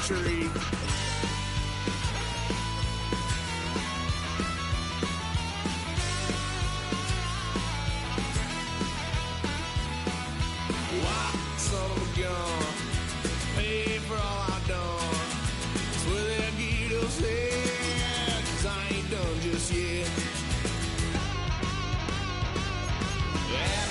tree. Why, son of a gun, pay for all I've done. Swear they'll get us here, 'cause I ain't done just yet. Yeah,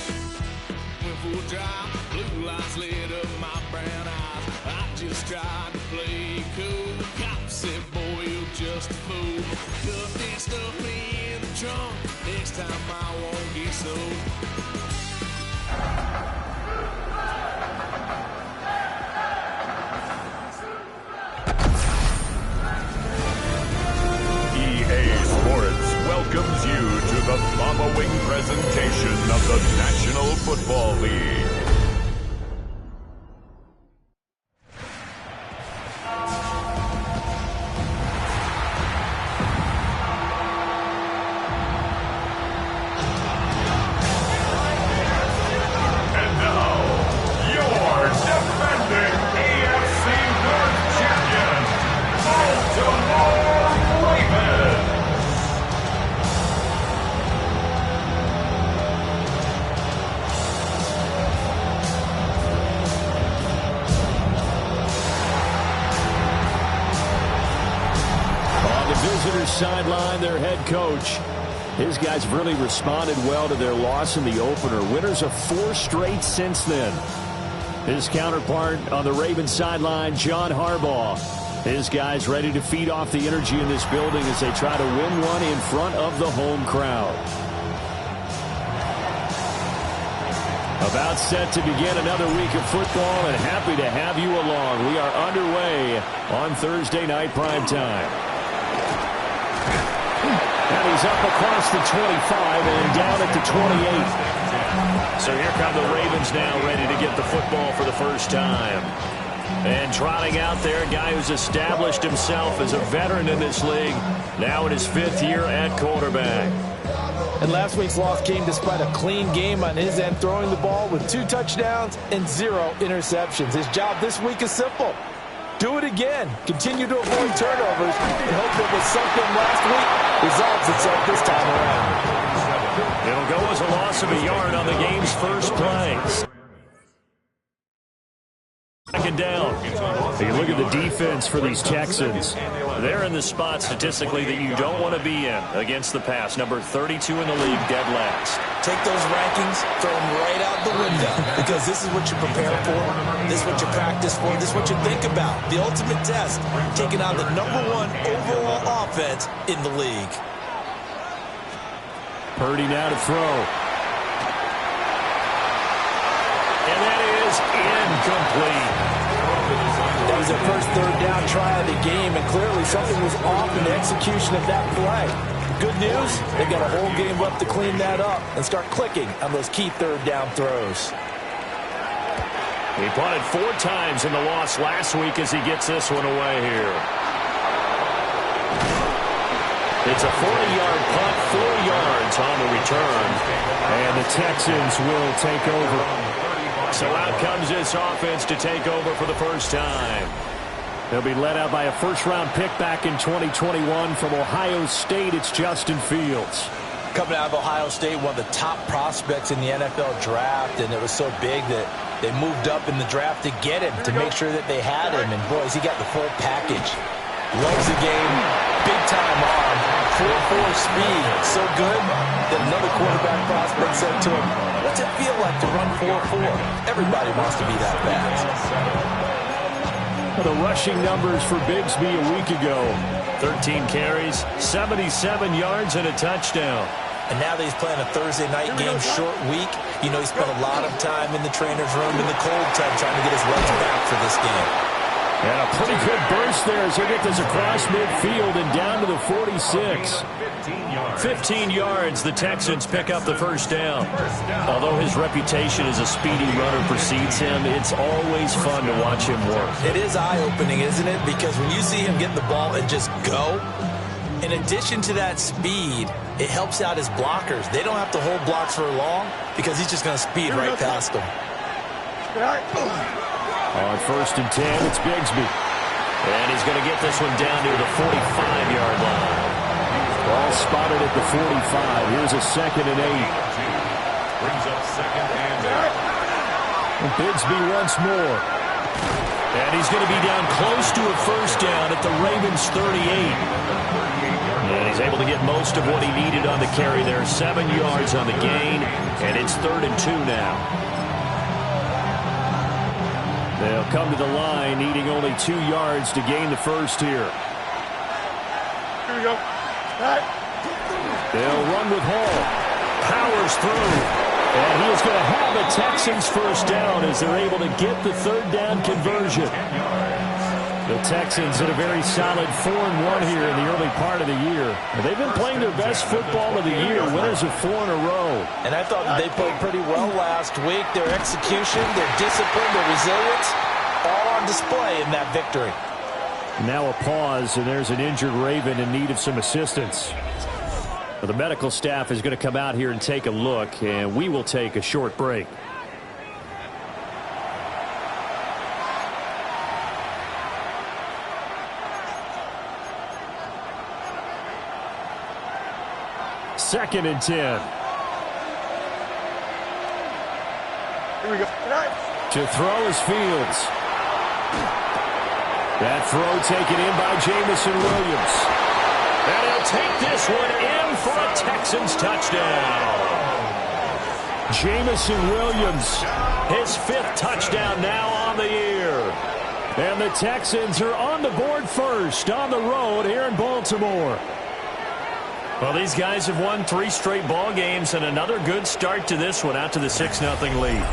went full drive, blue lights lit up my brown eyes. I just tried to play cool. Cop said, boy, you're just a fool. Duck that stuff me in the trunk. Next time I won't get so. Welcomes you to the following presentation of the National Football League. And now, your defending AFC North champion, Baltimore Ravens. Visitors sideline, their head coach. His guys really responded well to their loss in the opener. Winners of 4 straight since then. His counterpart on the Ravens sideline, John Harbaugh. His guys ready to feed off the energy in this building as they try to win one in front of the home crowd. About set to begin another week of football, and happy to have you along. We are underway on Thursday night primetime. And he's up across the 25 and down at the 28. So here come the Ravens now, ready to get the football for the first time. And trotting out there, a guy who's established himself as a veteran in this league, now in his 5th year at quarterback. And last week's loss came despite a clean game on his end, throwing the ball with 2 touchdowns and 0 interceptions. His job this week is simple. Do it again. Continue to avoid turnovers and hope that what sunk them last week resolves itself this time around. It'll go as a loss of a yard on the game's first play. Second down. You look at the defense for these Texans. They're in the spot statistically that you don't want to be in against the pass. Number 32 in the league, dead last. Take those rankings, throw them right out the window, because this is what you prepare for, this is what you practice for, this is what you think about. The ultimate test, taking on the #1 overall offense in the league. Purdy now to throw. And that is incomplete. That was their first 3rd down try of the game, and clearly something was off in the execution of that play. Good news, they've got a whole game left to clean that up and start clicking on those key 3rd down throws. He punted 4 times in the loss last week as he gets this one away here. It's a 40-yard punt, 4 yards on the return, and the Texans will take over. So out comes this offense to take over for the first time. They'll be led out by a first-round pick back in 2021 from Ohio State. It's Justin Fields. Coming out of Ohio State, one of the top prospects in the NFL draft, and it was so big that they moved up in the draft to get him, to make sure that they had him. And, boys, he got the full package. Loves the game, big-time arm, 4.4 speed, so good that another quarterback prospect said to him, "What's it feel like to run 4.4? Everybody wants to be that fast." The rushing numbers for Bigsby a week ago. 13 carries, 77 yards, and a touchdown. And now that he's playing a Thursday night game, short week, you know he spent a lot of time in the trainer's room in the cold tub trying to get his legs back for this game. And a pretty good burst there as he gets this across midfield and down to the 46. 15 yards, the Texans pick up the first down. Although his reputation as a speedy runner precedes him, it's always fun to watch him work. It is eye-opening, isn't it? Because when you see him get the ball and just go, in addition to that speed, it helps out his blockers. They don't have to hold blocks for long because he's just going to speed right past them. On 1st and 10, it's Bigsby. And he's going to get this one down near the 45-yard line. Ball spotted at the 45. Here's a 2nd and 8. Brings up 2nd and 8. Bigsby once more. And he's going to be down close to a first down at the Ravens' 38. And he's able to get most of what he needed on the carry there. 7 yards on the gain, and it's 3rd and 2 now. They'll come to the line, needing only 2 yards to gain the first here. Here we go. They'll run with Hall. Powers through. And he is going to have the Texans first down as they're able to get the 3rd down conversion. The Texans in a very solid 4-1 here in the early part of the year. They've been playing their best football of the year, winners of 4 in a row. And I thought that they played pretty well last week. Their execution, their discipline, their resilience, all on display in that victory. Now a pause, and there's an injured Raven in need of some assistance. The medical staff is going to come out here and take a look, and we will take a short break. Second and 10. Here we go. To throw is Fields. That throw taken in by Jamison Williams. And he'll take this one in for a Texans touchdown. Jamison Williams, his 5th touchdown now on the year. And the Texans are on the board first on the road here in Baltimore. Well, these guys have won 3 straight ball games and another good start to this one out to the 6-0 lead.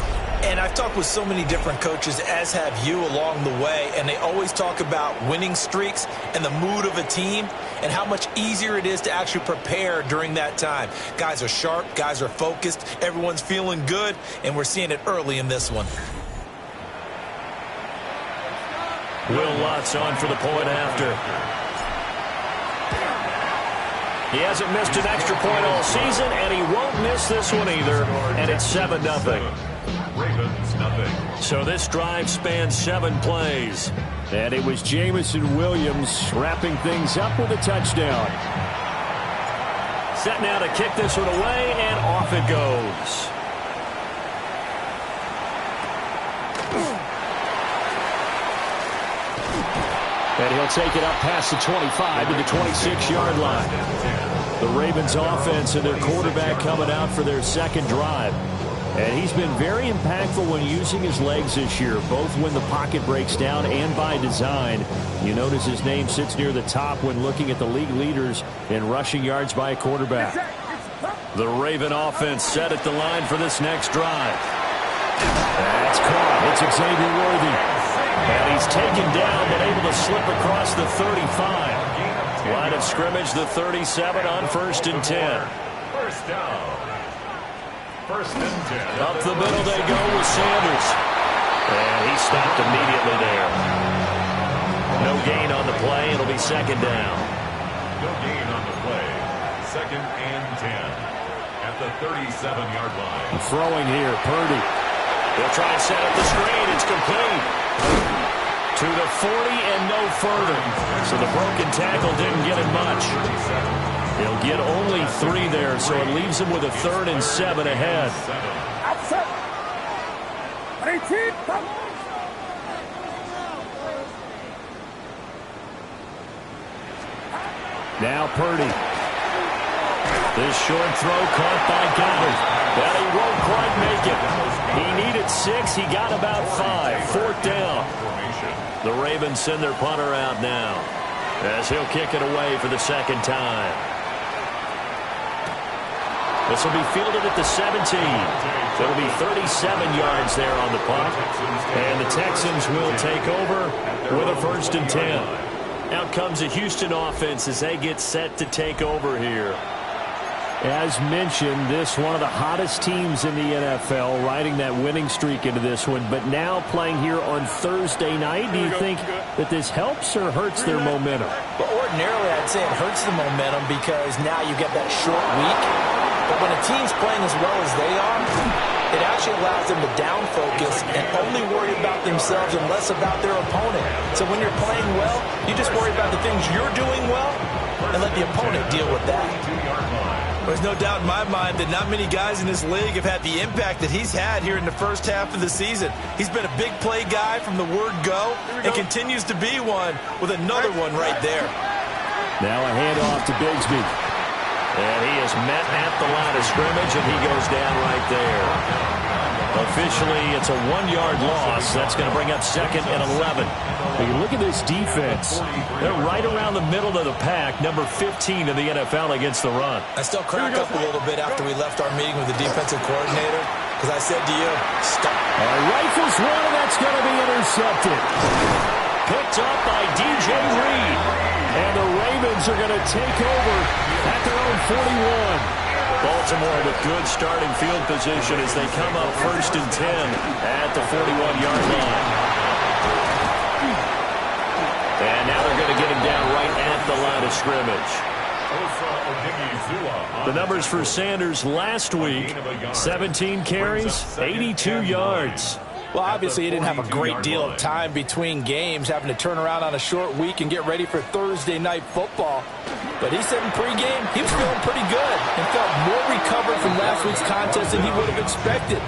And I've talked with so many different coaches, as have you, along the way, and they always talk about winning streaks and the mood of a team and how much easier it is to actually prepare during that time. Guys are sharp, guys are focused, everyone's feeling good, and we're seeing it early in this one. Will Lutz on for the point after. He hasn't missed an extra point all season, and he won't miss this one either, and it's 7-0. Ravens, nothing. So this drive spans 7 plays. And it was Jamison Williams wrapping things up with a touchdown. Set now to kick this one away, and off it goes. And he'll take it up past the 25 to the 26-yard line. The Ravens offense and their quarterback coming out for their 2nd drive. And he's been very impactful when using his legs this year, both when the pocket breaks down and by design. You notice his name sits near the top when looking at the league leaders in rushing yards by a quarterback. The Raven offense set at the line for this next drive. That's caught. It's Xavier Worthy. And he's taken down but able to slip across the 35. Line of scrimmage, the 37 on 1st and 10. First down. 1st and 10. Up the middle they go with Sanders. And he stopped immediately there. No gain on the play. It'll be 2nd down. No gain on the play. 2nd and 10. At the 37-yard line. Throwing here, Purdy. They'll try and set up the screen. It's complete. To the 40 and no further. So the broken tackle didn't get him much. He'll get only 3 there, so it leaves him with a 3rd and 7 ahead. Now Purdy. This short throw caught by Goddard. But he won't quite make it. He needed 6. He got about 5. 4th down. The Ravens send their punter out now as he'll kick it away for the 2nd time. This will be fielded at the 17. It'll be 37 yards there on the punt. And the Texans will take over with a 1st and 10. Out comes the Houston offense as they get set to take over here. As mentioned, this one of the hottest teams in the NFL, riding that winning streak into this one, but now playing here on Thursday night. Do you think that this helps or hurts their momentum? Well, ordinarily, I'd say it hurts the momentum because now you get that short week. But when a team's playing as well as they are, it actually allows them to down focus and only worry about themselves and less about their opponent. So when you're playing well, you just worry about the things you're doing well and let the opponent deal with that. There's no doubt in my mind that not many guys in this league have had the impact that he's had here in the first half of the season. He's been a big play guy from the word go and continues to be one with another one right there. Now a handoff to Bigsby. And he is met at the line of scrimmage, and he goes down right there. Officially, it's a 1-yard loss. That's going to bring up 2nd and 11. But you look at this defense. They're right around the middle of the pack, number 15 in the NFL against the run. I still crack up a little bit after we left our meeting with the defensive coordinator because I said to you, stop. Rifles one, and that's going to be intercepted. Picked up by DJ Reed. And the Ravens are going to take over at their own 41. Baltimore with good starting field position as they come up 1st and 10 at the 41-yard line. And now they're going to get him down right at the line of scrimmage. The numbers for Sanders last week, 17 carries, 82 yards. Well, obviously, he didn't have a great deal of time between games, having to turn around on a short week and get ready for Thursday night football. But he said in pregame he was feeling pretty good and felt more recovered from last week's contest than he would have expected.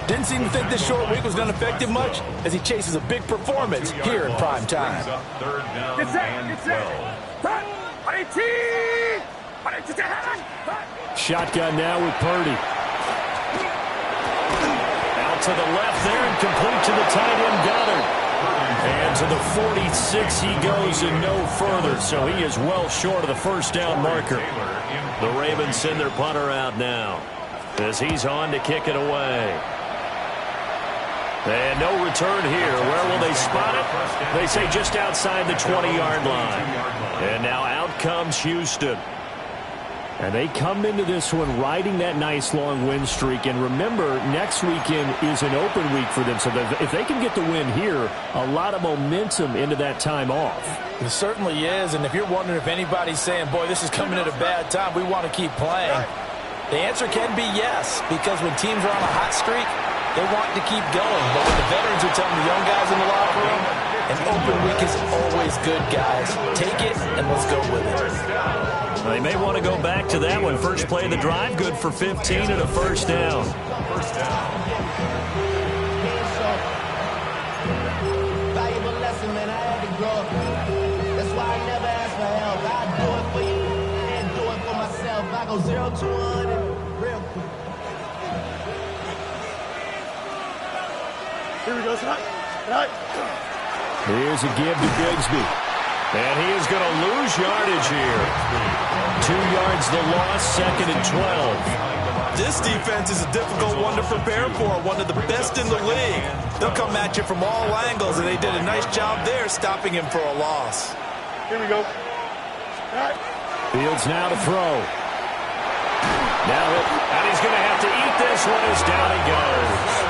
Didn't seem to think this short week was going to affect him much as he chases a big performance here in prime time. Shotgun now with Purdy. To the left there and complete to the tight end Goddard. And to the 46 he goes and no further. So he is well short of the first down marker. The Ravens send their punter out now as he's on to kick it away. And no return here. Where will they spot it? They say just outside the 20-yard line. And now out comes Houston. And they come into this one riding that nice long win streak. And remember, next weekend is an open week for them. So if they can get the win here, a lot of momentum into that time off. It certainly is. And if you're wondering if anybody's saying, boy, this is coming at a bad time, we want to keep playing, the answer can be yes. Because when teams are on a hot streak, they want to keep going. But when the veterans are telling the young guys in the locker room, an open week is always good, guys. Take it and let's go with it. They may want to go back to that one. First play of the drive, good for 15 and a first down. Valuable lesson, man. I had to grow up. That's why I never ask for help. I do it for you and do it for myself. I go 0 to 1 real quick. Here we go, tonight. Here's a give to Bigsby. And he is going to lose yardage here. 2 yards the loss, 2nd and 12. This defense is a difficult one to prepare for, one of the best in the league. They'll come at you from all angles, and they did a nice job there stopping him for a loss. Here we go. Fields now to throw. And he's going to have to eat this one as down he goes.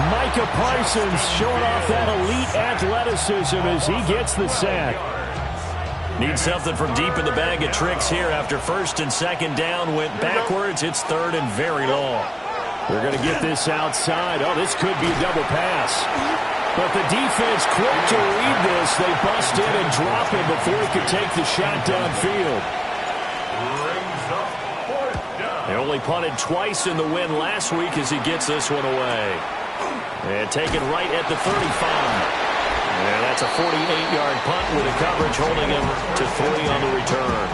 Micah Parsons showing off that elite athleticism as he gets the sack. Needs something from deep in the bag of tricks here after 1st and 2nd down. Went backwards. It's 3rd and very long. They're going to get this outside. Oh, this could be a double pass. But the defense quick to read this. They bust in and drop him before he could take the shot downfield. They only punted twice in the win last week as he gets this one away. And taken right at the 35. And that's a 48-yard punt with a coverage holding him to 3 on the return.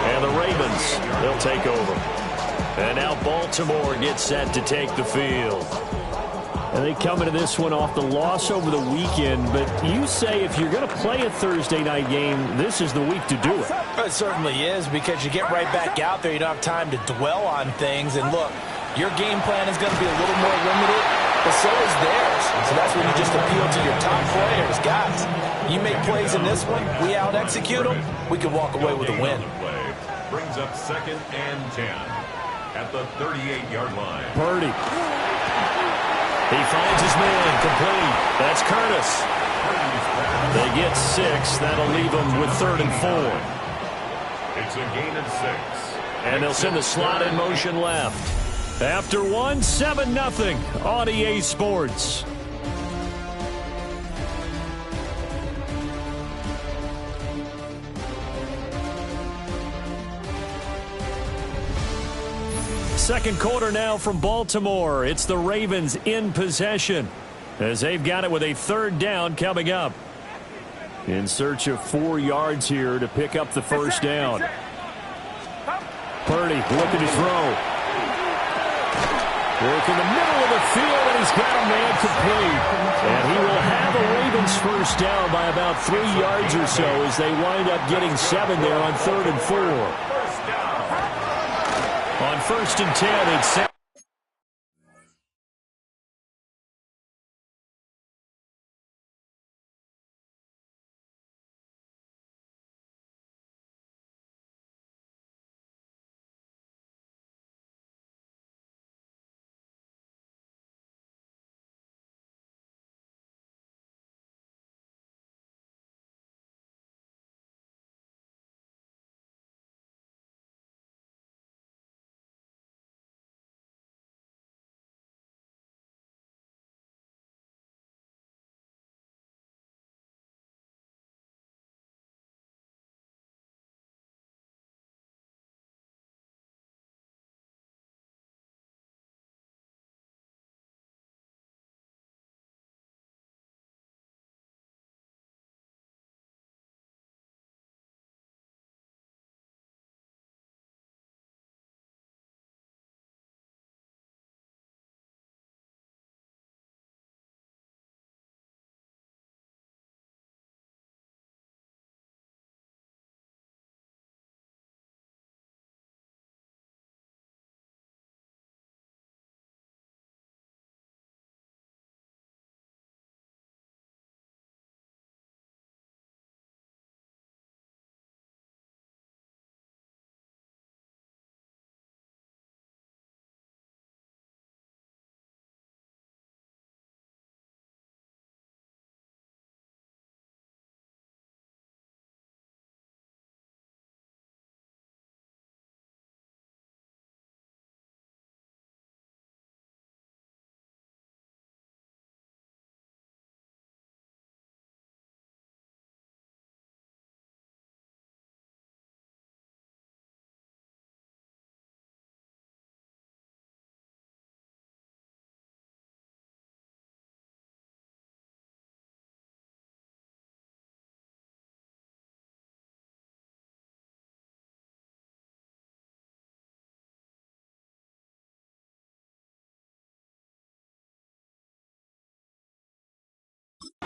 And the Ravens, they'll take over. And now Baltimore gets set to take the field. And they come into this one off the loss over the weekend. But you say if you're going to play a Thursday night game, this is the week to do it. It certainly is, because you get right back out there. You don't have time to dwell on things. And look, your game plan is going to be a little more limited, but so is theirs. So that's when you just appeal to your top players. Guys, you make plays in this one, we out-execute them, we can walk away with a win. Brings up 2nd and 10 at the 38-yard line. Purdy. He finds his man, complete. That's Curtis. They get 6. That'll leave them with 3rd and 4. It's a gain of 6. And they'll send the slot in motion left. After one, 7-0 on EA Sports. Second quarter now from Baltimore. It's the Ravens in possession as they've got it with a third down coming up. In search of 4 yards here to pick up the first down. Purdy looking to throw. Work in the middle of the field, and he's got a man complete. And he will have a Ravens first down by about 3 yards or so as they wind up getting 7 there on 3rd and 4. On 1st and 10, it's 7.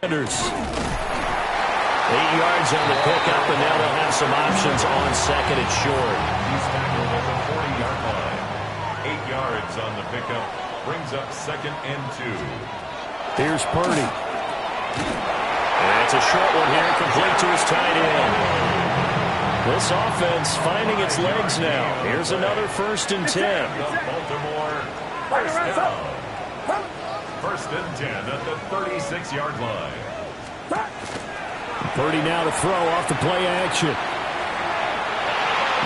Sanders. 8 yards on the pickup, and now they'll have some options on second and short. He's tackled at the 40-yard line. 8 yards on the pickup brings up 2nd and 2. Here's Purdy. And it's a short one here, complete to his tight end. This offense finding its legs now. Here's another 1st and 10. Baltimore first down. 1st and 10 at the 36-yard line. Purdy now to throw off the play action.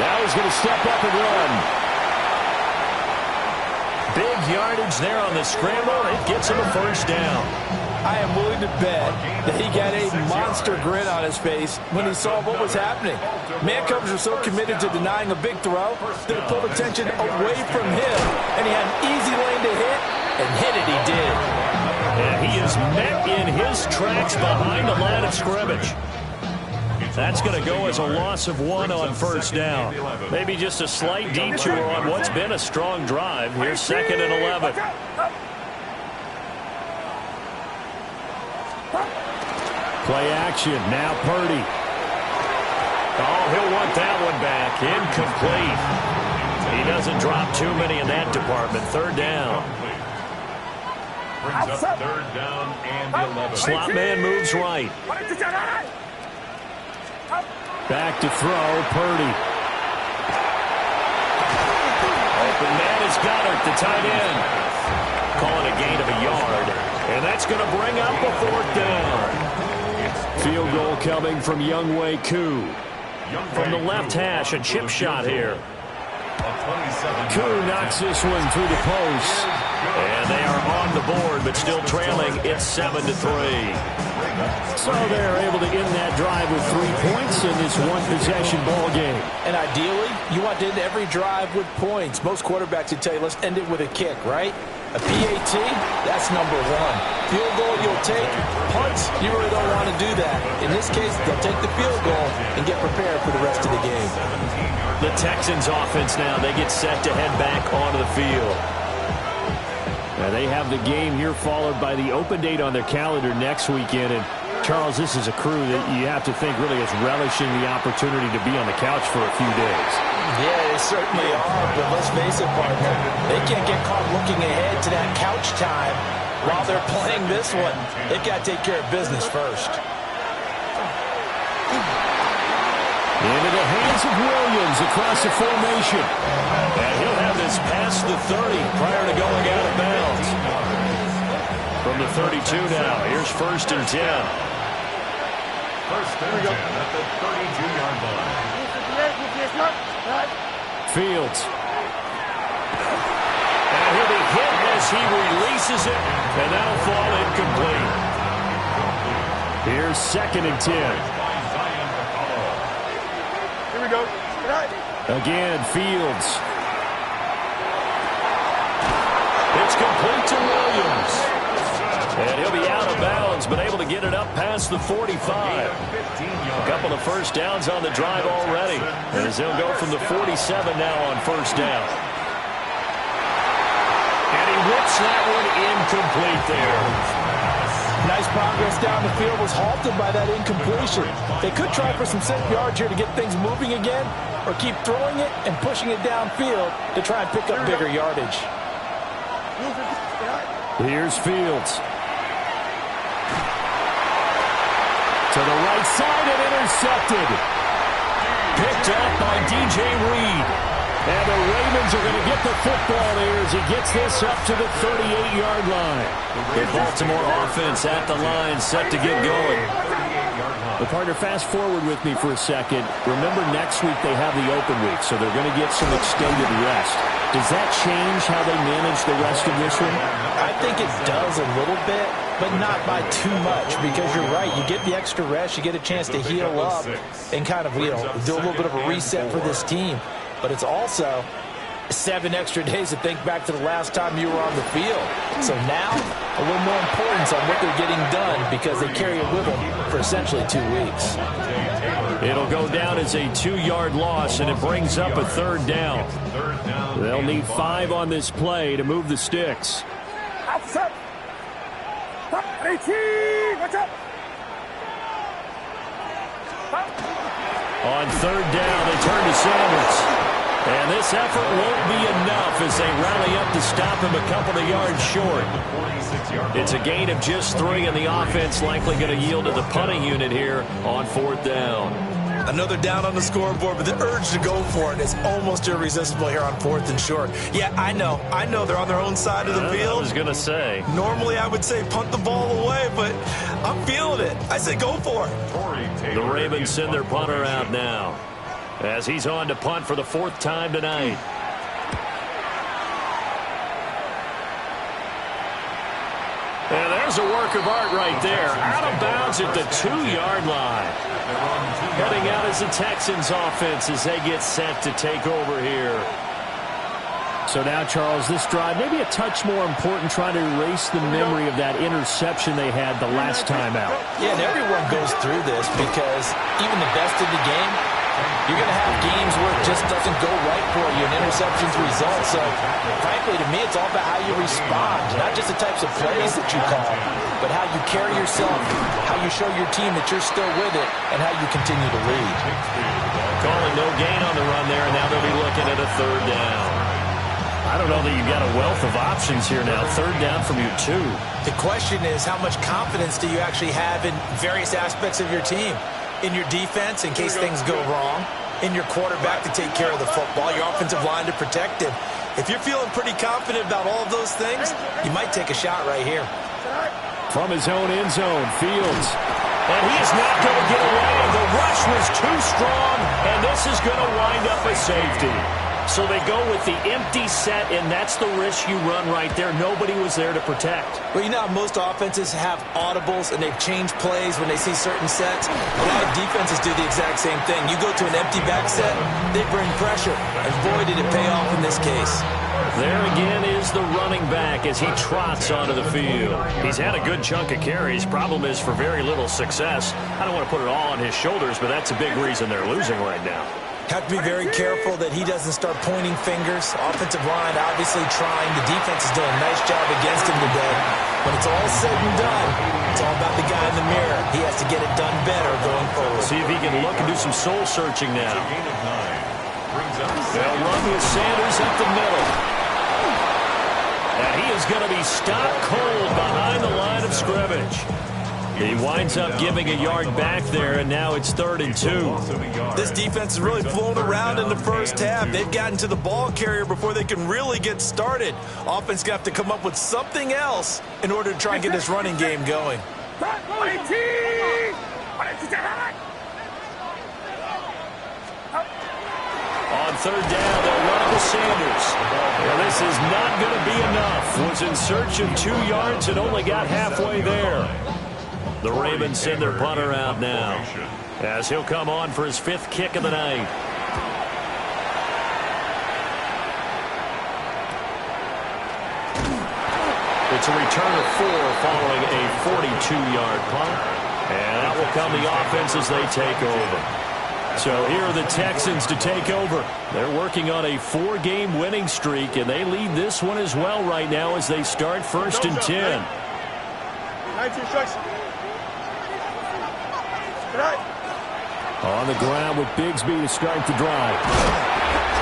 Now he's going to step up and run. Big yardage there on the scramble. It gets him a first down. I am willing to bet that he got a monster grin on his face when he saw what was happening. Man coverage was so committed to denying a big throw that it pulled attention away from him, and he had an easy lane to hit, and hit it he did. And he is met in his tracks behind the line of scrimmage. That's going to go as a loss of 1 on first down. Maybe just a slight detour on what's been a strong drive. Here's 2nd and 11. Play action. Now Purdy. Oh, he'll want that one back. Incomplete. He doesn't drop too many in that department. 3rd down. Brings up 3rd down and 11. Slot man moves right. Back to throw, Purdy. Open man is Goddard, the tight end. Calling a gain of a yard. And that's going to bring up a 4th down. Field goal coming from Younghoe Koo. From the left hash, a chip shot here. Koo knocks this one through the post. And they are on the board, but still trailing. It's 7-3. So they're able to end that drive with 3 points in this one-possession ball game. And ideally, you want to end every drive with points. Most quarterbacks would tell you, let's end it with a kick, right? A PAT, that's number one. Field goal you'll take. Punts, you really don't want to do that. In this case, they'll take the field goal and get prepared for the rest of the game. The Texans offense now, they get set to head back onto the field. Now they have the game here followed by the open date on their calendar next weekend. And Charles, this is a crew that you have to think really is relishing the opportunity to be on the couch for a few days. Yeah, they certainly are, but let's face it, partner. They can't get caught looking ahead to that couch time while they're playing this one. They've got to take care of business first. Into the hands of Williams across the formation. And he'll have this past the 30 prior to going out of bounds. From the 32 now, here's 1st and 10. 1st and 10 at the 32-yard line. Fields. And he'll be hit as he releases it, and that'll fall incomplete. Here's 2nd and 10. Again, Fields. It's complete to Williams. And he'll be out of bounds, but able to get it up past the 45. A couple of first downs on the drive already. As they'll go from the 47 now on 1st down. And he whips that one incomplete there. Nice progress down the field, was halted by that incompletion. They could try for some safe yards here to get things moving again, or keep throwing it and pushing it downfield to try and pick up bigger yardage. Here's Fields. To the right side and intercepted. Picked up by DJ Reed. And the Ravens are going to get the football here as he gets this up to the 38-yard line. The Baltimore offense at the line, set to get going. The partner, fast forward with me for a second. Remember, next week they have the open week, so they're going to get some extended rest. Does that change how they manage the rest of this one? I think it does a little bit, but not by too much, because you're right. You get the extra rest, you get a chance to heal up and kind of, do a little bit of a reset for this team. But it's also 7 extra days to think back to the last time you were on the field. So now, a little more importance on what they're getting done because they carry it with them for essentially 2 weeks. It'll go down as a 2-yard loss, and it brings up a 3rd down. They'll need 5 on this play to move the sticks. On 3rd down, they turn to Sanders. And this effort won't be enough as they rally up to stop him a couple of yards short. It's a gain of just 3, and the offense likely going to yield to the punting unit here on 4th down. Another down on the scoreboard, but the urge to go for it is almost irresistible here on 4th and short. Yeah, I know they're on their own side of the field. I was going to say. Normally I would say punt the ball away, but I'm feeling it. I say go for it. The Ravens send their punter out now as he's on to punt for the 4th time tonight. And there's a work of art right there. Out of bounds at the 2-yard line. Heading out as the Texans offense as they get set to take over here. So now, Charles, this drive maybe a touch more important, trying to erase the memory of that interception they had the last time out. Yeah, and everyone goes through this because even the best in the game, you're going to have games where it just doesn't go right for you, and interceptions result. So, frankly, to me, it's all about how you respond, not just the types of plays that you call, but how you carry yourself, how you show your team that you're still with it, and how you continue to lead. Calling no gain on the run there, and now they'll be looking at a 3rd down. I don't know that you've got a wealth of options here now. 3rd down from your 2. The question is, how much confidence do you actually have in various aspects of your team? In your defense, in case things go wrong. In your quarterback to take care of the football. Your offensive line to protect him. If you're feeling pretty confident about all of those things, you might take a shot right here. From his own end zone, Fields. And he is not going to get away. The rush was too strong, and this is going to wind up a safety. So they go with the empty set, and that's the risk you run right there. Nobody was there to protect. Well, you know how most offenses have audibles and they've changed plays when they see certain sets? A lot of defenses do the exact same thing. You go to an empty back set, they bring pressure. And boy, did it pay off in this case. There again is the running back as he trots onto the field. He's had a good chunk of carries. Problem is for very little success. I don't want to put it all on his shoulders, but that's a big reason they're losing right now. Have to be very careful that he doesn't start pointing fingers. Offensive line obviously trying. The defense is doing a nice job against him today. When it's all said and done, it's all about the guy in the mirror. He has to get it done better going forward. See if he can look and do some soul searching now. They'll run with Sanders up the middle. And he is going to be stopped cold behind the line of scrimmage. He winds up giving a yard back there, and now it's 3rd and 2. This defense is really flown around in the first half. They've gotten to the ball carrier before they can really get started. Offense going to have to come up with something else in order to try and get this running game going. On 3rd down, they'll run it with Sanders. Well, this is not going to be enough. Was in search of 2 yards and only got halfway there. The Ravens send their punter out now as he'll come on for his 5th kick of the night. It's a return of 4 following a 42-yard punt. And that will come the offense as they take over. So here are the Texans to take over. They're working on a 4-game winning streak, and they lead this one as well right now as they start 1st and 10. 19 strikes. On the ground with Bigsby to start the drive.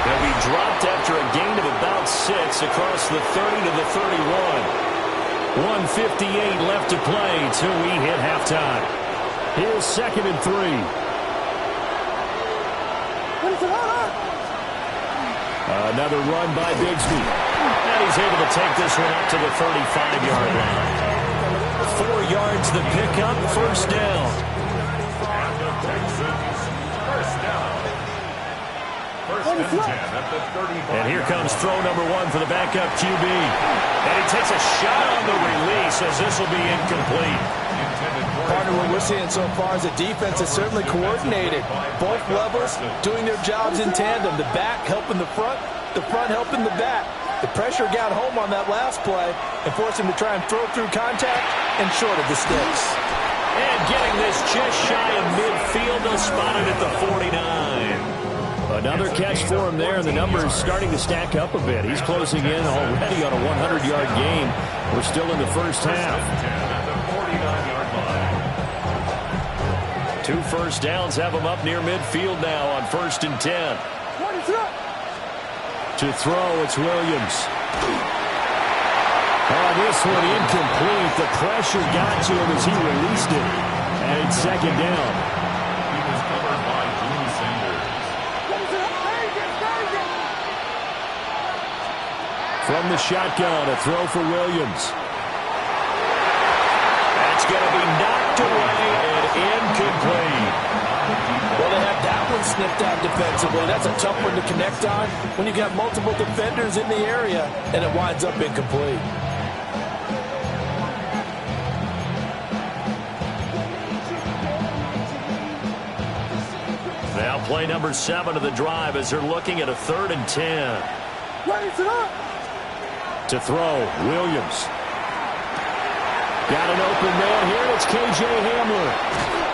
They'll be dropped after a gain of about 6 across the 30 to the 31. 1:58 left to play till we hit halftime. Here's 2nd and 3. Another run by Bigsby. And he's able to take this one up to the 35-yard line. 4 yards the pickup, 1st down. And here comes throw number 1 for the backup QB. And he takes a shot on the release as this will be incomplete. Partner, what we're seeing so far is the defense is certainly coordinated. Both levels doing their jobs in tandem. The back helping the front helping the back. The pressure got home on that last play and forced him to try and throw through contact and shorted the sticks. And getting this just shy of midfield, they'll spot it at the 49. Another catch for him there, and the numbers starting to stack up a bit. He's closing in already on a 100-yard game. We're still in the first half. 2 first downs have him up near midfield now on 1st and 10. To throw, it's Williams. This one incomplete. The pressure got to him as he released it. And it's 2nd down. He was covered by Drew Sanders. From the shotgun, a throw for Williams. That's going to be knocked away and incomplete. Well, they have that one snipped out defensively. That's a tough one to connect on when you got multiple defenders in the area, and it winds up incomplete. Now play number 7 of the drive as they're looking at a 3rd and 10. To throw, Williams. Got an open man here, and it's K.J. Hamler.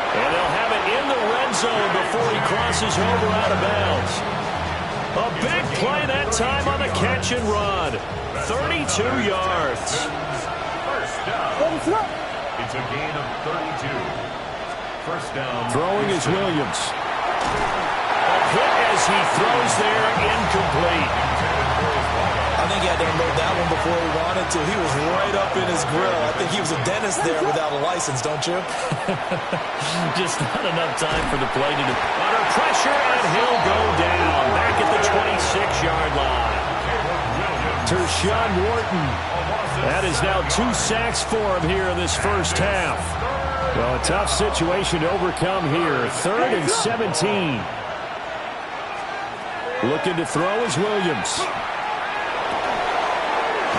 And they'll have it in the red zone before he crosses over out of bounds. A big play that time on the catch and run. 32 yards. First down. It's a gain of 32. First down. Throwing is Williams. A hit as he throws there, incomplete. I think he had to unload that one before he wanted to. He was right up in his grill. I think he was a dentist there without a license, don't you? Just not enough time for the play to do. Under pressure, and he'll go down. Back at the 26-yard line. Tershawn Wharton. That is now 2 sacks for him here in this first half. Well, a tough situation to overcome here. 3rd and 17. Looking to throw is Williams.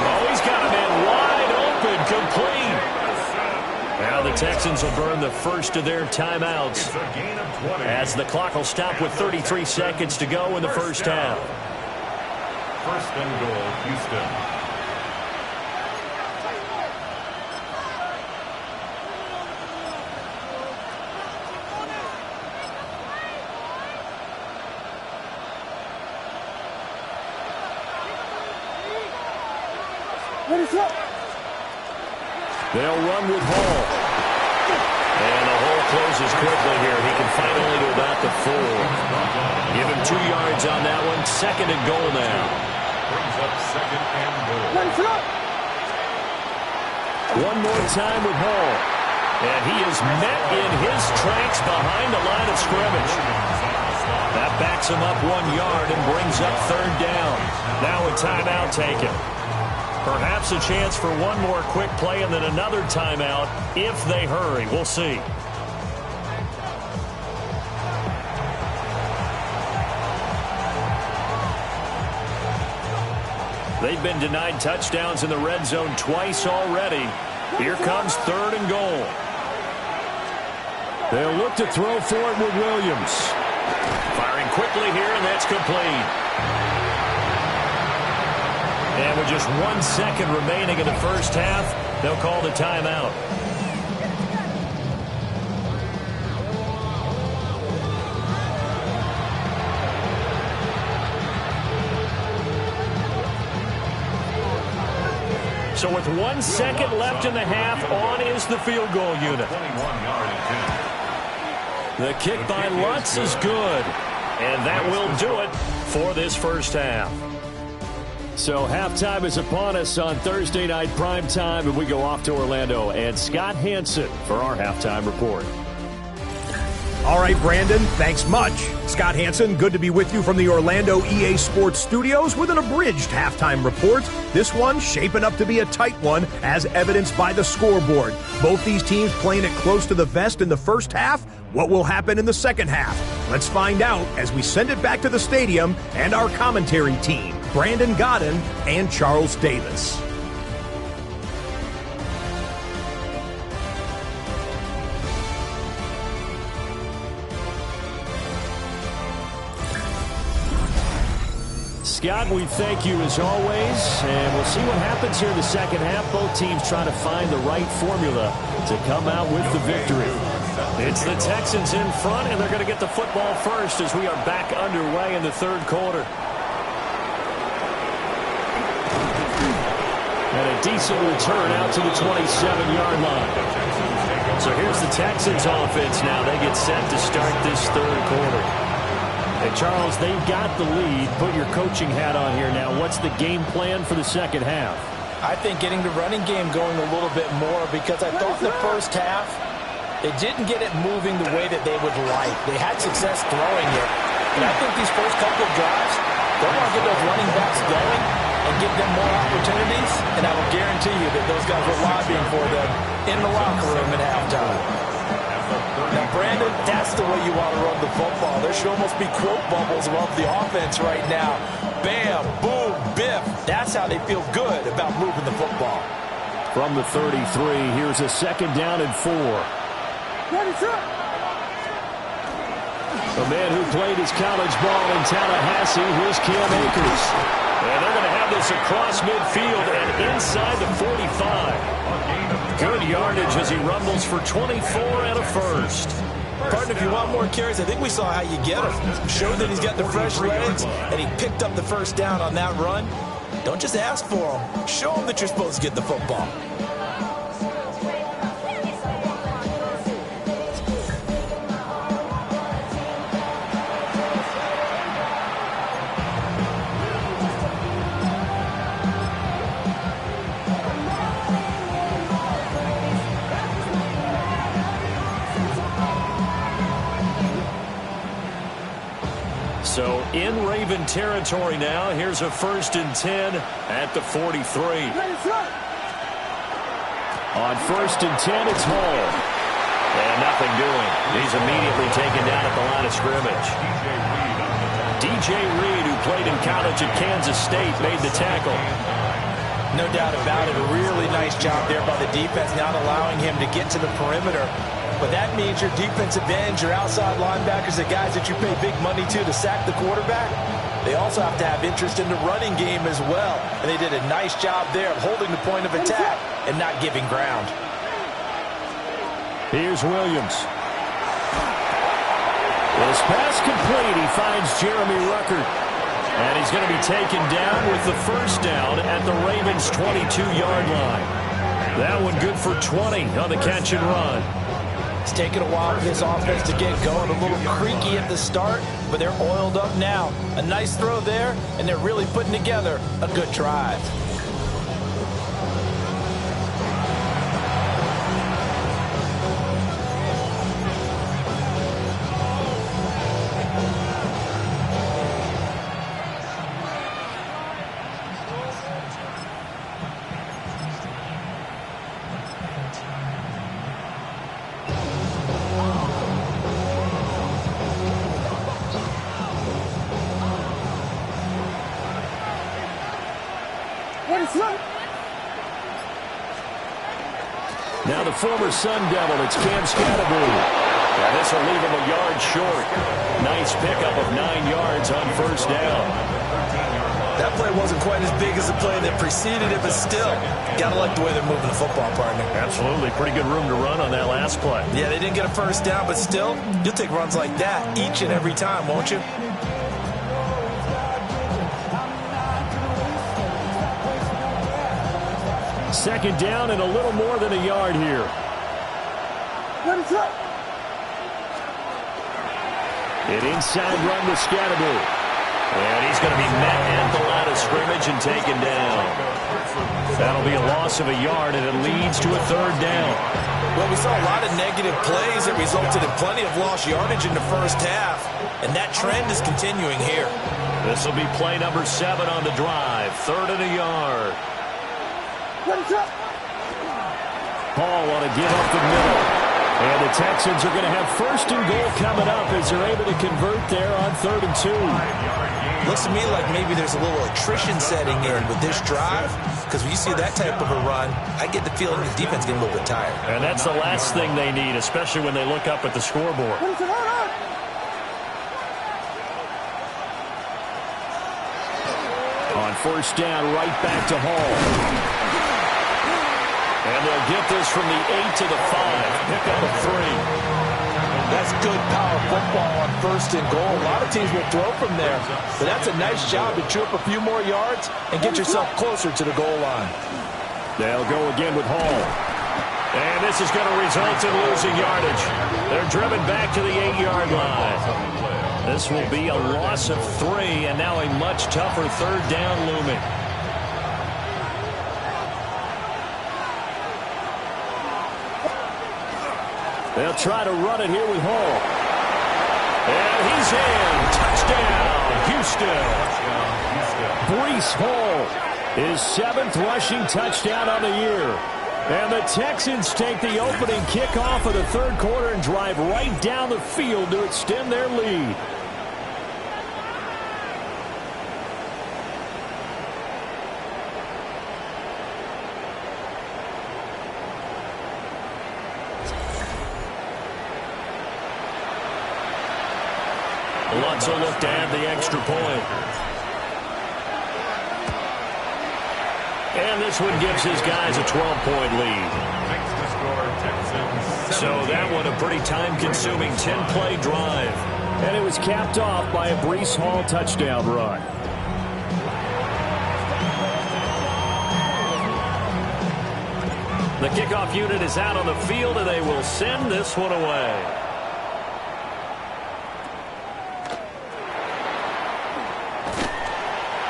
Oh, he's got a man wide open, complete. Now the Texans will burn the first of their timeouts as the clock will stop with 33 seconds to go in the first half. First and goal, Houston. They'll run with Hall. And the hole closes quickly here. He can fight only to about the 4. Give him 2 yards on that one. Second and goal now. Brings up second and goal. One more time with Hall. And he is met in his tracks behind the line of scrimmage. That backs him up 1 yard and brings up third down. Now a timeout taken. Perhaps a chance for one more quick play and then another timeout if they hurry. We'll see. They've been denied touchdowns in the red zone twice already. Here comes third and goal. They'll look to throw for it with Williams. Firing quickly here, and that's complete. And with just 1 second remaining in the first half, they'll call the timeout. So with 1 second left in the half, on is the field goal unit. The kick by Lutz is good. And that will do it for this first half. So halftime is upon us on Thursday night primetime, and we go off to Orlando. And Scott Hansen for our halftime report. All right, Brandon, thanks much. Scott Hansen, good to be with you from the Orlando EA Sports Studios with an abridged halftime report. This one shaping up to be a tight one, as evidenced by the scoreboard. Both these teams playing it close to the vest in the first half. What will happen in the second half? Let's find out as we send it back to the stadium and our commentary team, Brandon Godden and Charles Davis. Scott, we thank you as always, and we'll see what happens here in the second half. Both teams trying to find the right formula to come out with the victory. It's the Texans in front, and they're going to get the football first as we are back underway in the third quarter. And a decent return out to the 27-yard line. So here's the Texans offense now. They get set to start this third quarter. Hey, Charles, they've got the lead. Put your coaching hat on here now. What's the game plan for the second half? I think getting the running game going a little bit more, because I thought in the first half they didn't get it moving the way that they would like. They had success throwing it. And I think these first couple of drives, they want to get those running backs going and give them more opportunities. And I will guarantee you that those guys were lobbying for them in the locker room at halftime. Now, Brandon, that's the way you want to run the football. There should almost be quote bubbles above the offense right now. Bam, boom, biff. That's how they feel good about moving the football. From the 33, here's a second down and 4. A man who played his college ball in Tallahassee, here's Cam Akers. And they're going to have this across midfield and inside the 45. Good yardage as he rumbles for 24 and a first. Partner, if you want more carries, I think we saw how you get him. Showed that he's got the fresh legs, and he picked up the first down on that run. Don't just ask for him. Show him that you're supposed to get the football. So in Raven territory now, here's a 1st and 10 at the 43. On 1st and 10, it's Hall. And nothing doing. He's immediately taken down at the line of scrimmage. DJ Reed, who played in college at Kansas State, made the tackle. No doubt about it. A really nice job there by the defense, not allowing him to get to the perimeter. But that means your defensive ends, your outside linebackers, the guys that you pay big money to sack the quarterback, they also have to have interest in the running game as well. And they did a nice job there of holding the point of attack and not giving ground. Here's Williams. This pass complete. He finds Jeremy Ruckert. And he's going to be taken down with the first down at the Ravens' 22-yard line. That one good for 20 on the catch and run. It's taken a while for this offense to get going. A little creaky at the start, but they're oiled up now. A nice throw there, and they're really putting together a good drive. Now the former Sun Devil, it's Cam Scatterbury. And this will leave him a yard short. Nice pickup of 9 yards on first down. That play wasn't quite as big as the play that preceded it, but still, gotta like the way they're moving the football, partner. Absolutely. Pretty good room to run on that last play. Yeah, they didn't get a first down, but still, you'll take runs like that each and every time, won't you? Second down and a little more than a yard here. An inside run to Scatterbury. And he's going to be met at the line of scrimmage and taken down. That'll be a loss of a yard, and it leads to a third down. Well, we saw a lot of negative plays that resulted in plenty of lost yardage in the first half, and that trend is continuing here. This will be play number 7 on the drive. 3rd and a yard. Hall want to give up the middle. And the Texans are going to have 1st and goal coming up as they're able to convert there on 3rd and 2. Looks to me like maybe there's a little attrition setting in with this drive, because when you see that type of a run, I get the feeling the defense is getting a little bit tired. And that's the last thing they need, especially when they look up at the scoreboard. On first down, right back to Hall. And they'll get this from the 8 to the 5. Pick up a 3. That's good power football on 1st and goal. A lot of teams will throw from there, but that's a nice job to chew up a few more yards and get yourself closer to the goal line. They'll go again with Hall. And this is going to result in losing yardage. They're driven back to the 8-yard line. This will be a loss of 3, and now a much tougher 3rd down looming. They'll try to run it here with Hall. And he's in. Touchdown, Houston. Breece Hall, his 7th rushing touchdown on the year. And the Texans take the opening kickoff of the 3rd quarter and drive right down the field to extend their lead. Lutz will look to add the extra point. And this one gives his guys a 12-point lead. So that one a pretty time-consuming 10-play drive. And it was capped off by a Breece Hall touchdown run. The kickoff unit is out on the field, and they will send this one away.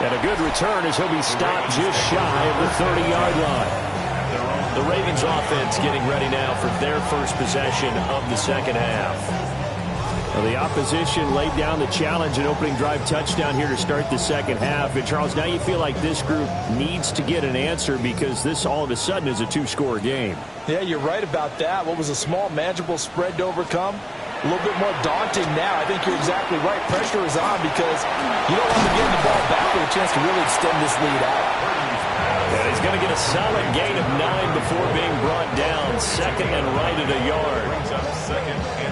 And a good return as he'll be stopped just shy of the 30-yard line. The Ravens offense getting ready now for their first possession of the second half. Well, the opposition laid down the challenge and opening drive touchdown here to start the second half. And, Charles, now you feel like this group needs to get an answer because this all of a sudden is a two-score game. Yeah, you're right about that. What was a small, manageable spread to overcome? A little bit more daunting now. I think you're exactly right. Pressure is on because you don't want to get the ball back with a chance to really extend this lead out. And he's going to get a solid gain of 9 before being brought down. Second and right at a yard.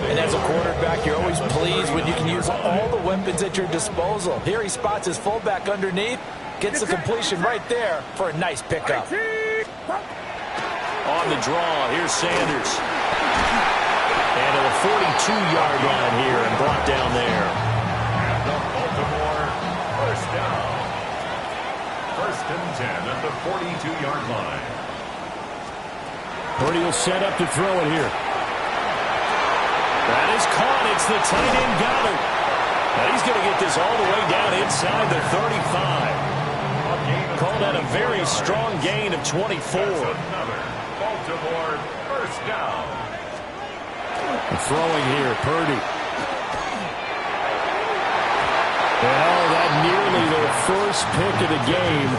And as a quarterback, you're always pleased when you can use all the weapons at your disposal. Here he spots his fullback underneath, gets the completion right there for a nice pickup. On the draw, here's Sanders. And to the 42-yard line here and brought down there. And the Baltimore first down. First and 10 at the 42-yard line. Purdy will set up to throw it here. That is caught. It's the tight end Goddard. Now he's going to get this all the way down inside the 35. Call that a very strong gain of 24. Another Baltimore first down. Throwing here, Purdy. Well, that nearly their first pick of the game,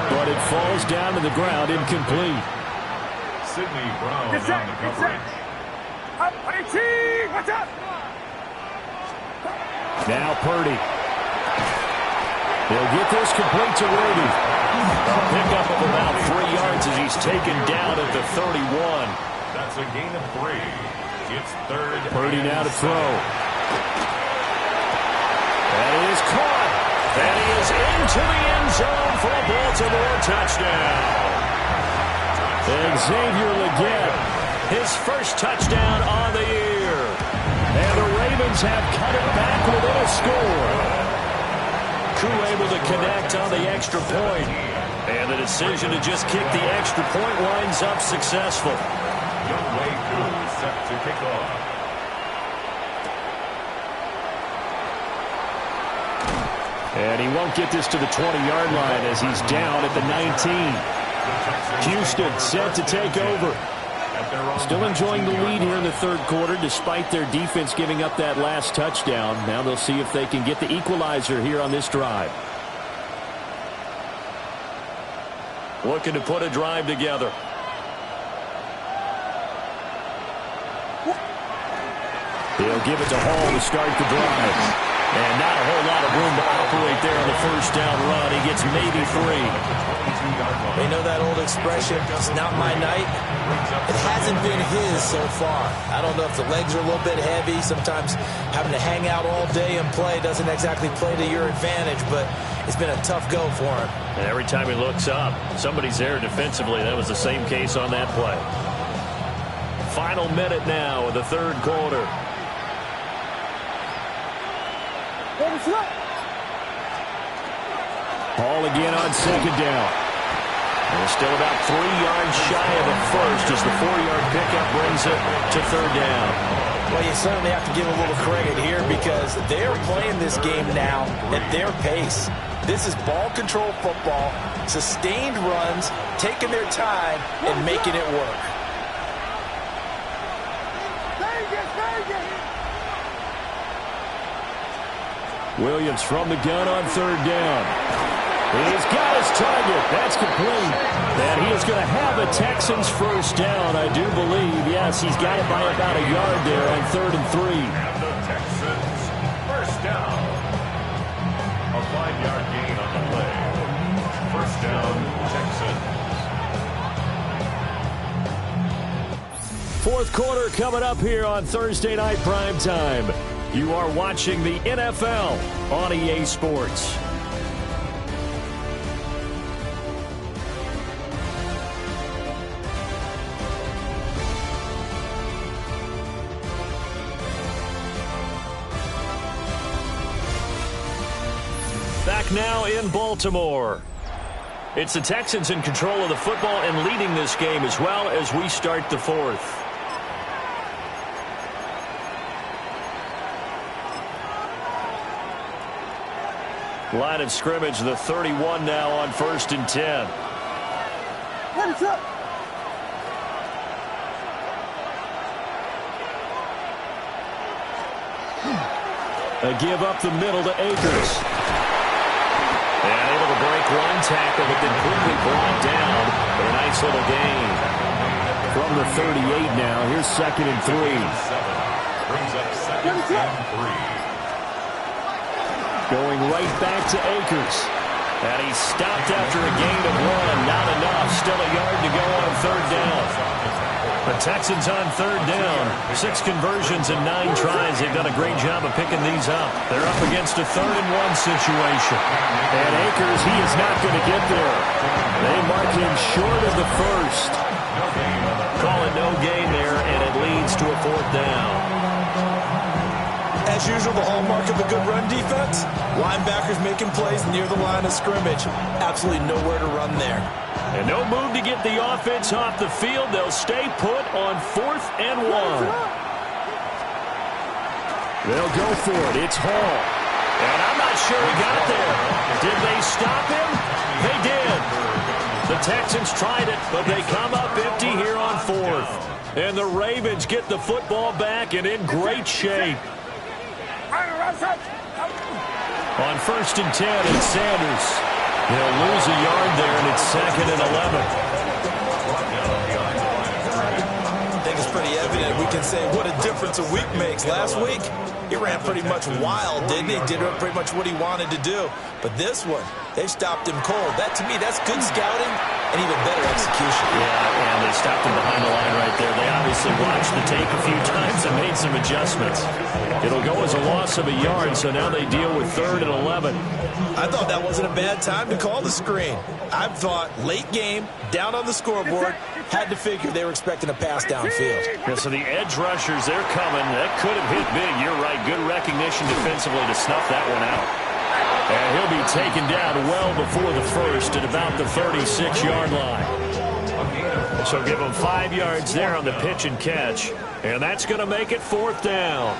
but it falls down to the ground incomplete. Sidney Brown on the coverage. Now Purdy. He'll get this complete to Worthy. A pickup of about 3 yards as he's taken down at the 31. That's a gain of 3. It's third. Purdy now to throw. That is caught. That is into the end zone for a Baltimore touchdown. And Xavier Legette, his first touchdown on the year. And the Ravens have cut it back within a score. Koo able to connect on the extra point. And the decision to just kick the extra point winds up successful. Youngway Koo set to kick off. And he won't get this to the 20-yard line as he's down at the 19. Houston set to take over. Still enjoying the lead here in the third quarter despite their defense giving up that last touchdown. Now they'll see if they can get the equalizer here on this drive. Looking to put a drive together. He'll give it to Hall to start the drive. And not a whole lot of room to operate there on the first down run. He gets maybe 3. You know that old expression, it's not my night? It hasn't been his so far. I don't know if the legs are a little bit heavy. Sometimes having to hang out all day and play doesn't exactly play to your advantage, but it's been a tough go for him. And every time he looks up, somebody's there defensively. That was the same case on that play. Final minute now of the third quarter. Hall again on second down. And we're still about 3 yards shy of the first as the 4-yard pickup brings it to third down. Well, you certainly have to give a little credit here because they're playing this game now at their pace. This is ball control football, sustained runs, taking their time and making it work. Williams from the gun on third down. He's got his target. That's complete. And he is going to have the Texans first down, I do believe. Yes, he's got it by about a yard there on 3rd and 3. And the Texans first down. A 5-yard gain on the play. First down, Texans. Fourth quarter coming up here on Thursday Night Primetime. You are watching the NFL on EA Sports. Back now in Baltimore. It's the Texans in control of the football and leading this game as well as we start the fourth. Line of scrimmage, the 31 now on 1st and 10. A give up the middle to Akers. And able to break one tackle, but then quickly brought down for a nice little gain. From the 38 now, here's 2nd and 3. Brings up 2nd and 3. Going right back to Akers. And he stopped after a gain of 1. Not enough. Still a yard to go on 3rd down. The Texans on 3rd down. 6 conversions and 9 tries. They've done a great job of picking these up. They're up against a 3rd and 1 situation. And Akers, he is not going to get there. They mark him short of the first. Call it no gain there, and it leads to a 4th down. As usual, the hallmark of a good run defense, linebackers making plays near the line of scrimmage. Absolutely nowhere to run there. And no move to get the offense off the field. They'll stay put on 4th and 1. They'll go for it. It's Hall. And I'm not sure he got there. Did they stop him? They did. The Texans tried it, but they come up empty here on 4th. And the Ravens get the football back and in great shape. On 1st and 10, it's Sanders. They'll lose a yard there, and it's 2nd and 11. I think it's pretty evident. We can say what a difference a week makes. Last week, he ran pretty much wild, didn't he? Did pretty much what he wanted to do. But this one, they stopped him cold. That, to me, that's good scouting and even better execution. Yeah, and they stopped him behind the line right there. They obviously watched the tape a few times and made some adjustments. It'll go as a loss of a yard, so now they deal with 3rd and 11. I thought that wasn't a bad time to call the screen. I thought late game, down on the scoreboard, had to figure they were expecting a pass downfield. Yeah, so the edge rushers, they're coming. That could have hit big. You're right. Good recognition defensively to snuff that one out. And he'll be taken down well before the first at about the 36-yard line. So give him 5 yards there on the pitch and catch. And that's going to make it 4th down.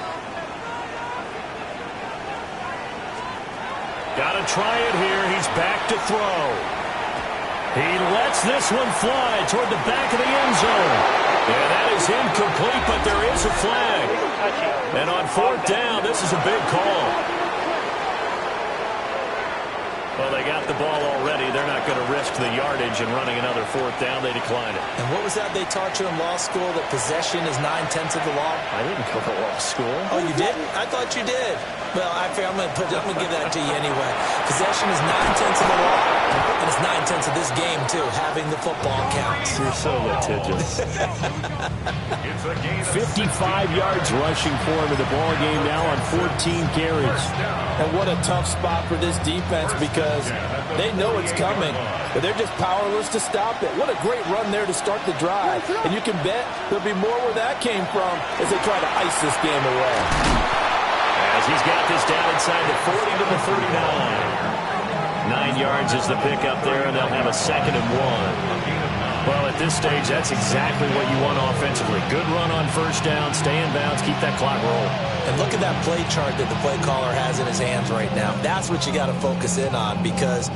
Got to try it here. He's back to throw. He lets this one fly toward the back of the end zone. And that is incomplete, but there is a flag. And on 4th down, this is a big call. Well, they got the ball already. They're not going to risk the yardage and running another 4th down. They decline it. And what was that they taught you in law school, that possession is 9/10 of the law? I didn't go to law school. Oh, you didn't? I thought you did. Well, I'm going to give that to you anyway. Possession is 9/10 of the law, and it's 9/10 of this game, too. Having the football counts. You're so litigious. 55 yards rushing for him in the ball game now on 14 carries. And what a tough spot for this defense, because they know it's coming, but they're just powerless to stop it. What a great run there to start the drive. And you can bet there'll be more where that came from as they try to ice this game away. As he's got this down inside the 40 to the 39. 9 yards is the pickup there, and they'll have a 2nd and 1. Well, at this stage, that's exactly what you want offensively. Good run on 1st down, stay in bounds, keep that clock rolling. And look at that play chart that the play caller has in his hands right now. That's what you got to focus in on, because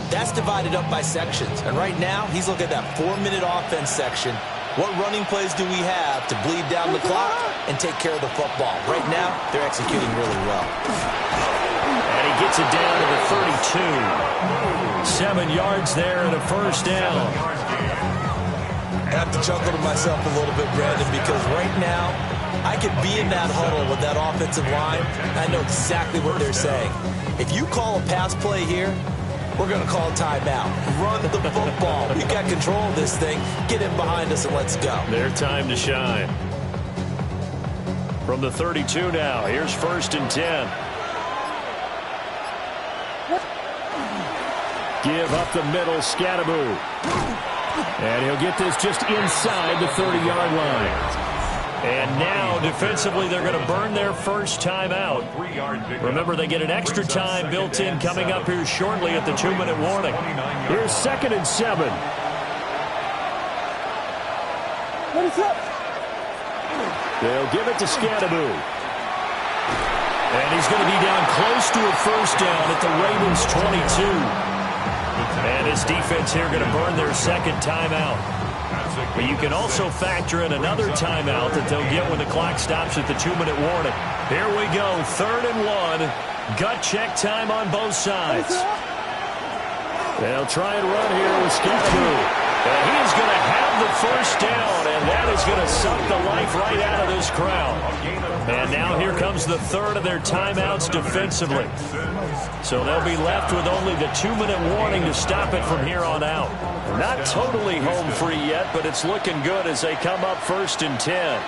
that's divided up by sections. And right now, he's looking at that 4-minute offense section. What running plays do we have to bleed down the clock and take care of the football? Right now, they're executing really well. And he gets it down to the 32. 7 yards there and a 1st down. I have to chuckle to myself a little bit, Brandon, because right now, I could be in that huddle with that offensive line, and I know exactly what they're saying. If you call a pass play here, we're going to call a timeout. Run the football. We've got control of this thing. Get in behind us and let's go. Their time to shine. From the 32 now, here's 1st and 10. Give up the middle, Scatteroo. And he'll get this just inside the 30-yard line. And now, defensively, they're going to burn their first timeout. Remember, they get an extra time built in coming up here shortly at the 2-minute warning. Here's 2nd and 7. They'll give it to Scatteroo. And he's going to be down close to a 1st down at the Ravens' 22. And his defense here going to burn their 2nd timeout. But you can also factor in another timeout that they'll get when the clock stops at the 2-minute warning. Here we go, 3rd and 1. Gut check time on both sides. They'll try and run here with Scalaboo. And he is going to have the first down, and that is going to suck the life right out of this crowd. And now here comes the 3rd of their timeouts defensively. So they'll be left with only the 2-minute warning to stop it from here on out. Not totally home free yet, but it's looking good as they come up 1st and 10.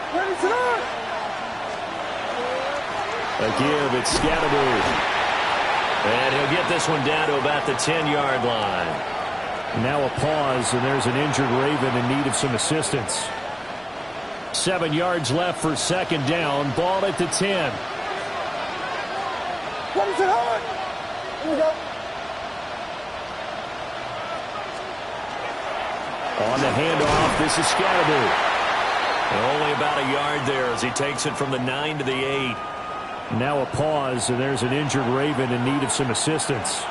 A give, it's Scalaboo. And he'll get this one down to about the 10-yard line. Now a pause, and there's an injured Raven in need of some assistance. 7 yards left for 2nd down. Ball at the 10. Here we go. On the handoff, this is Scalaboo. And only about a yard there as he takes it from the 9 to the 8. Now a pause, and there's an injured Raven in need of some assistance.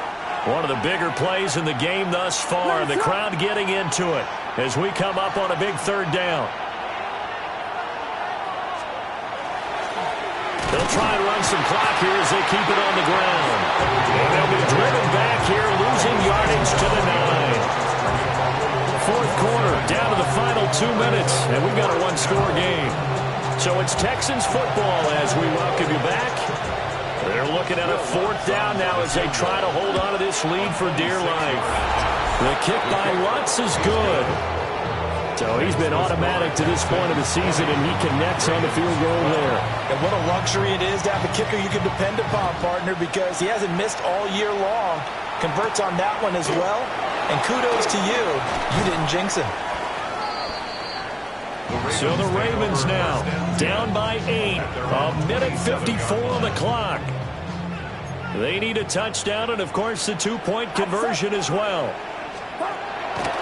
One of the bigger plays in the game thus far. The crowd getting into it as we come up on a big 3rd down. They'll try and run some clock here as they keep it on the ground. And they'll be driven back here, losing yardage to the 9. 4th quarter, down to the final 2 minutes, and we've got a 1-score game. So it's Texans football as we welcome you back. They're looking at a 4th down now as they try to hold on to this lead for dear life. The kick by Lutz is good. So he's been automatic to this point of the season, and he connects on the field goal there. And what a luxury it is to have a kicker you can depend upon, partner, because he hasn't missed all year long. Converts on that one as well. And kudos to you. You didn't jinx him. So the Ravens now down by 8. A minute 54 on the clock. They need a touchdown and, of course, the 2-point conversion as well.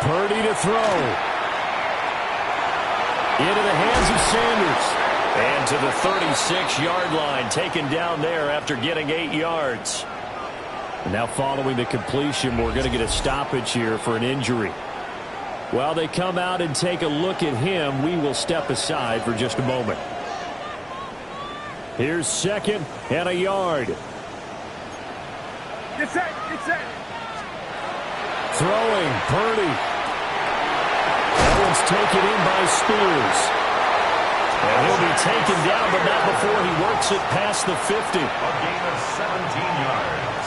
Purdy to throw. Into the hands of Sanders. And to the 36-yard line, taken down there after getting 8 yards. And now following the completion, we're going to get a stoppage here for an injury. While they come out and take a look at him, we will step aside for just a moment. Here's 2nd and a yard. Get set, get set. Throwing, Purdy. That one's taken in by Spears. And he'll be taken down, but not before he works it past the 50. A gain of 17 yards.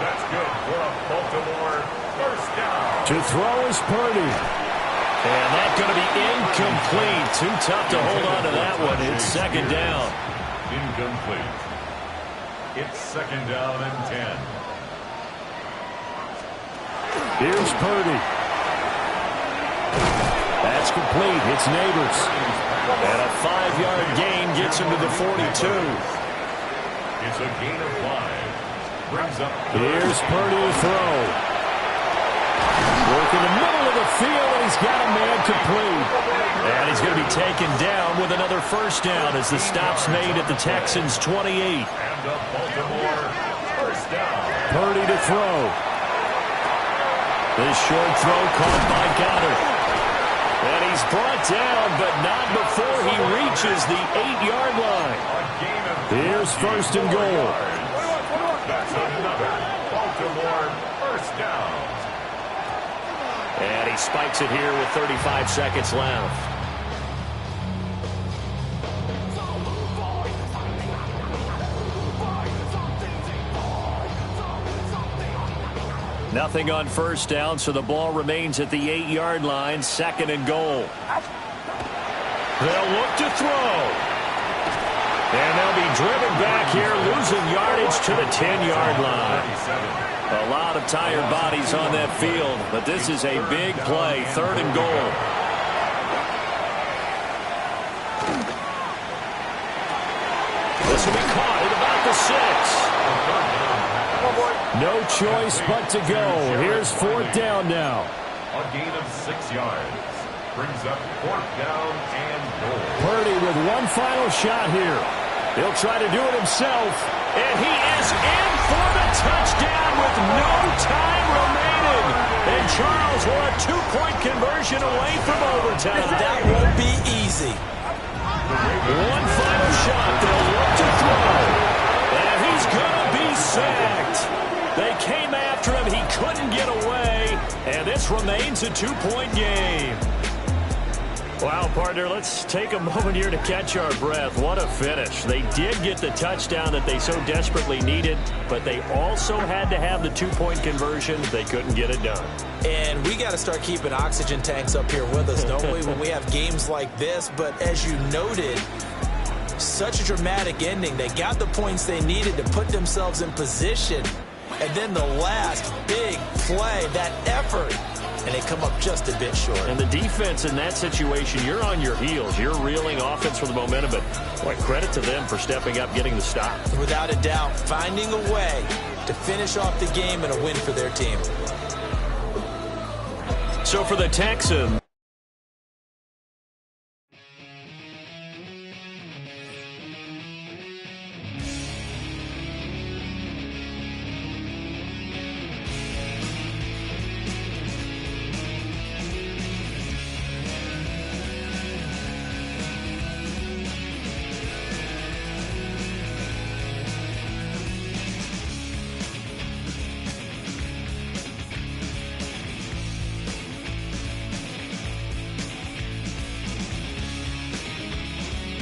That's good for a Baltimore first down. To throw is Purdy. And that's going to be incomplete. Too tough to hold on to that one. It's 2nd down. Incomplete. It's 2nd down and 10. Here's Purdy. That's complete. It's Neighbors. And a 5-yard gain gets him to the 42. It's a gain of 5. Brings up. Here's Purdy to throw. Work in the middle of the field, and he's got a man complete. And he's going to be taken down with another first down as the stop's made at the Texans' 28. And a Baltimore first down. Purdy to throw. This short throw caught by Goddard. And he's brought down, but not before he reaches the 8-yard line. Here's 1st and goal. That's another Baltimore first down. And he spikes it here with 35 seconds left. Nothing on first down, so the ball remains at the 8-yard line, 2nd and goal. They'll look to throw. And they'll be driven back here, losing yardage to the 10-yard line. A lot of tired bodies on that field, but this is a big play, 3rd and goal. This will be caught at about the 6. No choice but to go. Here's 4th down now. A gain of 6 yards. Brings up 4th down and goal. Purdy with one final shot here. He'll try to do it himself. And he is in for the touchdown with no time remaining. And And Charles, we're a two-point conversion away from overtime. That won't be easy. One final shot. They'll look to throw. And he's going to be sacked. They came after him. He couldn't get away. And this remains a two-point game. Wow, partner, let's take a moment here to catch our breath. What a finish. They did get the touchdown that they so desperately needed, but they also had to have the two-point conversion. They couldn't get it done. And we got to start keeping oxygen tanks up here with us, don't we, when we have games like this? But as you noted, such a dramatic ending. They got the points they needed to put themselves in position. And then the last big play, that effort, and they come up just a bit short. And the defense in that situation, you're on your heels. You're reeling offense for the momentum, but boy, credit to them for stepping up, getting the stop. Without a doubt, finding a way to finish off the game and a win for their team. So for the Texans,